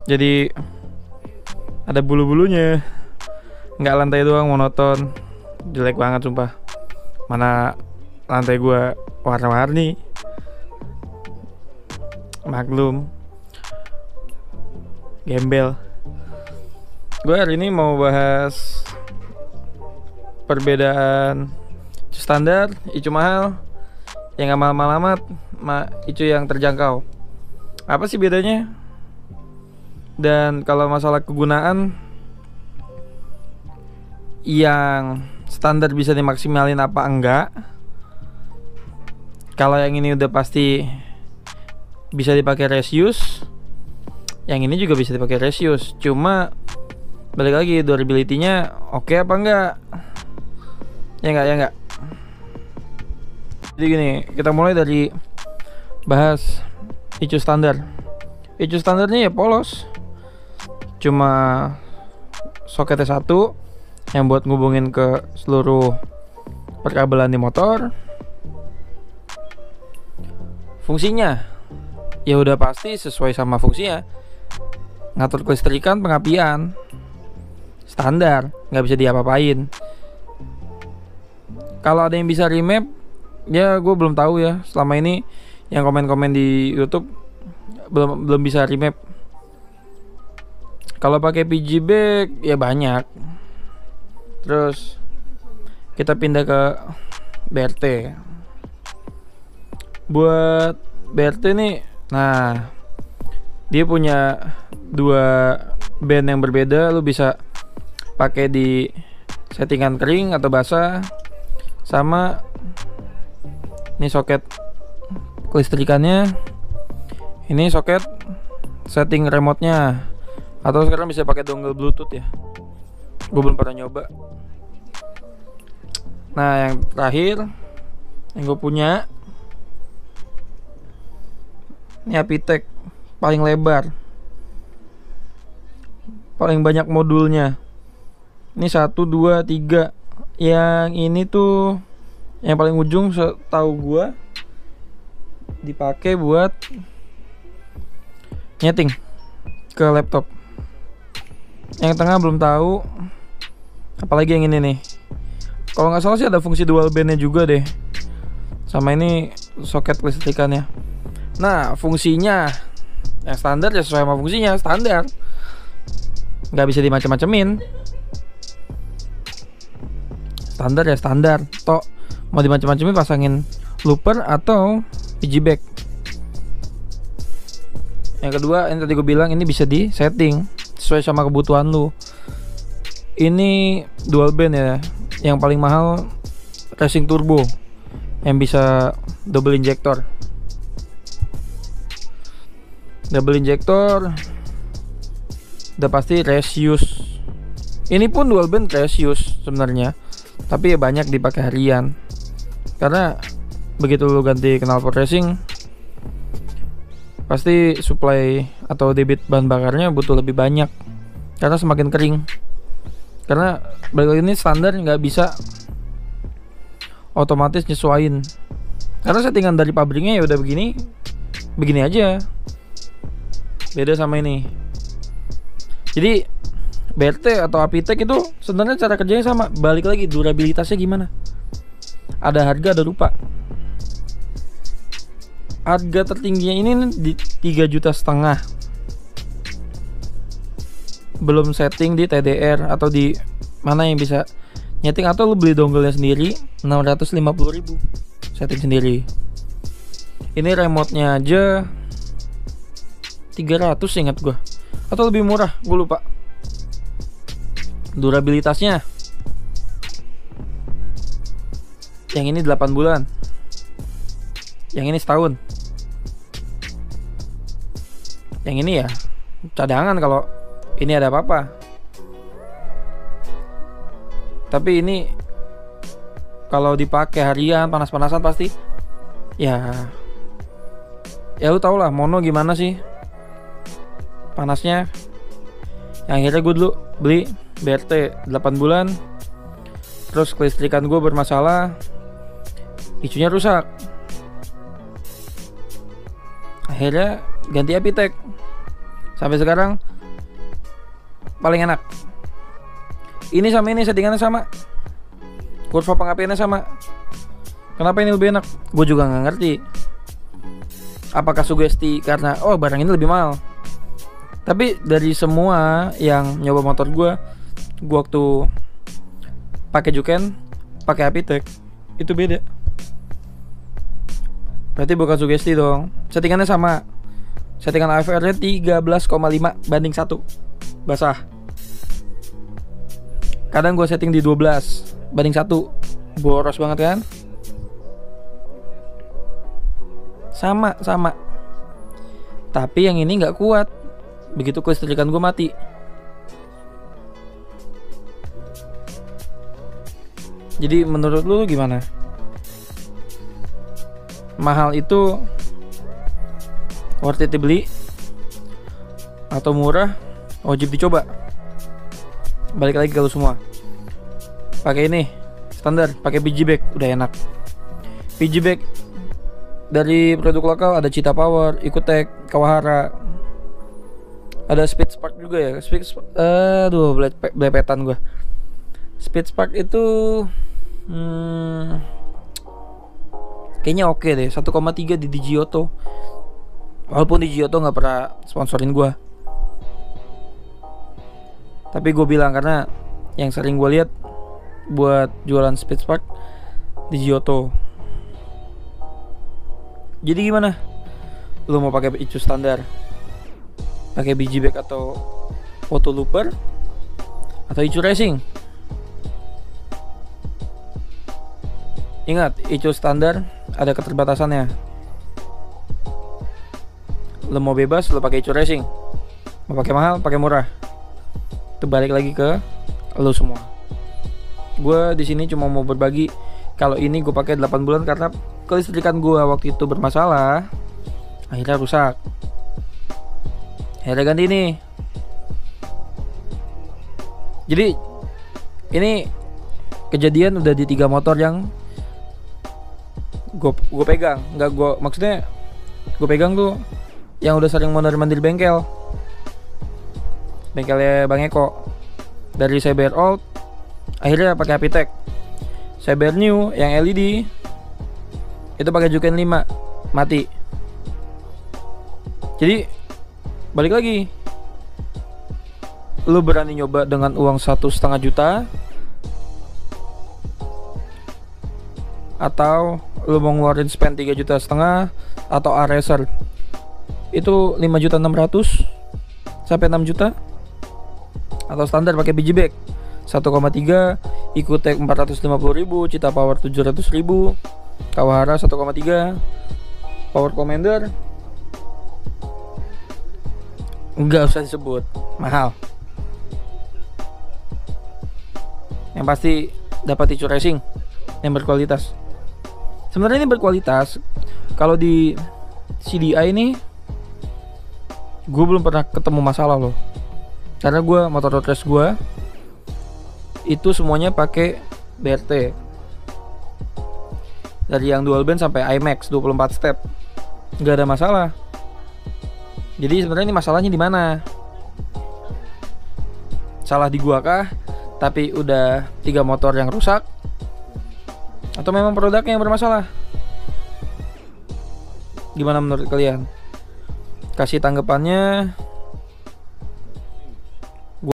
Jadi ada bulu-bulunya. Nggak lantai doang monoton. Jelek banget sumpah. Mana lantai gua warna-warni. Maklum, gembel. Gue hari ini mau bahas perbedaan icu standar, icu mahal, yang gak mahal-mahal amat, icu yang terjangkau. Apa sih bedanya? Dan kalau masalah kegunaan, yang standar bisa dimaksimalin apa enggak? Kalau yang ini udah pasti bisa dipakai res use, yang ini juga bisa dipakai res use. Cuma balik lagi, durability-nya oke apa enggak? Ya enggak. Jadi gini, kita mulai dari bahas icu standar. Icu standarnya ya polos, cuma soketnya satu yang buat ngubungin ke seluruh perkabelan di motor. Fungsinya ya udah pasti sesuai sama fungsinya, ngatur kelistrikan, pengapian, standar, nggak bisa diapa-apain. Kalau ada yang bisa remap, ya gue belum tahu ya. Selama ini yang komen-komen di YouTube belum bisa remap. Kalau pakai PG bag ya banyak. Terus kita pindah ke BRT. Buat BRT nih, nah dia punya dua band yang berbeda. Lu bisa pakai di settingan kering atau basah. Sama ini soket kelistrikannya, ini soket setting remote-nya, atau sekarang bisa pakai dongle Bluetooth ya. Gue belum pernah nyoba. Nah, yang terakhir yang gue punya ini Apitek, paling lebar, paling banyak modulnya. Ini 1, 2, 3. Yang ini tuh yang paling ujung setahu gua dipakai buat nyeting ke laptop. Yang tengah belum tahu. Apalagi yang ini nih. Kalau nggak salah sih ada fungsi dual bandnya juga deh. Sama ini soket kelistrikannya. Nah, fungsinya yang standar ya sesuai sama fungsinya standar. Nggak bisa dimacem-macemin. Standar ya standar. Tok mau dimacem-macemin pasangin looper atau PG bag. Yang kedua, ini tadi gue bilang ini bisa di setting sesuai sama kebutuhan lu. Ini dual band ya. Yang paling mahal Racing Turbo yang bisa double injector. Double injector udah pasti race use. Ini pun dual band race use sebenarnya, tapi ya banyak dipakai harian. Karena begitu lu ganti knalpot racing, pasti supply atau debit bahan bakarnya butuh lebih banyak karena semakin kering. Karena balik lagi ini standar, nggak bisa otomatis nyesuain. Karena settingan dari pabriknya ya udah begini aja. Beda sama ini. Jadi BRT atau Apitek itu sebenarnya cara kerjanya sama. Balik lagi, durabilitasnya gimana? Ada harga, ada rupa. Harga tertingginya ini di 3,5 juta. Belum setting di TDR atau di mana yang bisa nyeting, atau lu beli dongle-nya sendiri 650.000 setting sendiri. Ini remote-nya aja 300 ingat gua, atau lebih murah, gue lupa. Durabilitasnya yang ini 8 bulan, yang ini setahun. Yang ini ya cadangan kalau ini ada apa-apa. Tapi ini kalau dipakai harian panas-panasan pasti ya lu tau lah mono gimana sih panasnya. Yang akhirnya gue dulu beli BRT 8 bulan. Terus kelistrikan gue bermasalah, icunya rusak. Akhirnya ganti Apitek. Sampai sekarang paling enak. Ini sama ini settingannya sama, kurva pengapiannya sama. Kenapa ini lebih enak? Gue juga nggak ngerti. Apakah sugesti karena barang ini lebih mahal? Tapi dari semua yang nyoba motor gue waktu pakai Juken, pakai Apitek, itu beda. Berarti bukan sugesti dong. Settingannya sama. Settingan AFR-nya 13,5 banding 1 basah. Kadang gue setting di 12 banding 1. Boros banget kan? Sama. Tapi yang ini gak kuat. Begitu kelistrikan gue mati. Jadi menurut lu gimana? Mahal itu worth it dibeli atau murah wajib dicoba? Balik lagi ke lu semua. Pakai ini standar, pakai PG bag udah enak. PG bag dari produk lokal ada Cita Power, Ecotec, Kawahara. Ada Speed Spark juga ya. Belepetan gua. Speed Spark itu kayaknya oke deh. 1,3 di Digioto. Walaupun Digioto nggak pernah sponsorin gue, tapi gue bilang karena yang sering gue lihat buat jualan Speed Spark Digioto. Jadi gimana? Lu mau pakai icu standar, pakai biji bag atau auto looper, atau icu racing? Ingat, icu standar ada keterbatasannya. Lo mau bebas, lo pakai icu racing. Mau pakai mahal, pakai murah. Itu balik lagi ke lo semua. Gue di sini cuma mau berbagi. Kalau ini gue pakai 8 bulan karena kelistrikan gue waktu itu bermasalah. Akhirnya rusak. Akhirnya ganti ini. Jadi ini kejadian udah di 3 motor yang gue pegang. Nggak gue, maksudnya gue pegang tuh yang udah sering mondar-mandir bengkelnya Bang Eko. Dari Cyber Old akhirnya pakai Apitek. Cyber New yang LED itu pakai Juken 5 mati. Jadi balik lagi, lu berani nyoba dengan uang 1,5 juta atau lu mau ngeluarin spend 3,5 juta atau A-Racer itu 5.600.000 sampai 6 juta, atau standar pakai biji bag 1,3, Ecotec 450.000, Cita Power 700.000, Kawahara 1,3, Power Commander enggak usah disebut, mahal. Yang pasti dapat icu racing yang berkualitas. Sebenarnya ini berkualitas. Kalau di CDI ini gue belum pernah ketemu masalah loh, karena gue motor road race gue itu semuanya pakai BRT, dari yang dual band sampai IMAX 24 step, nggak ada masalah. Jadi sebenarnya ini masalahnya di mana? Salah di gua kah? Tapi udah 3 motor yang rusak, atau memang produknya yang bermasalah? Gimana menurut kalian? Kasih tanggapannya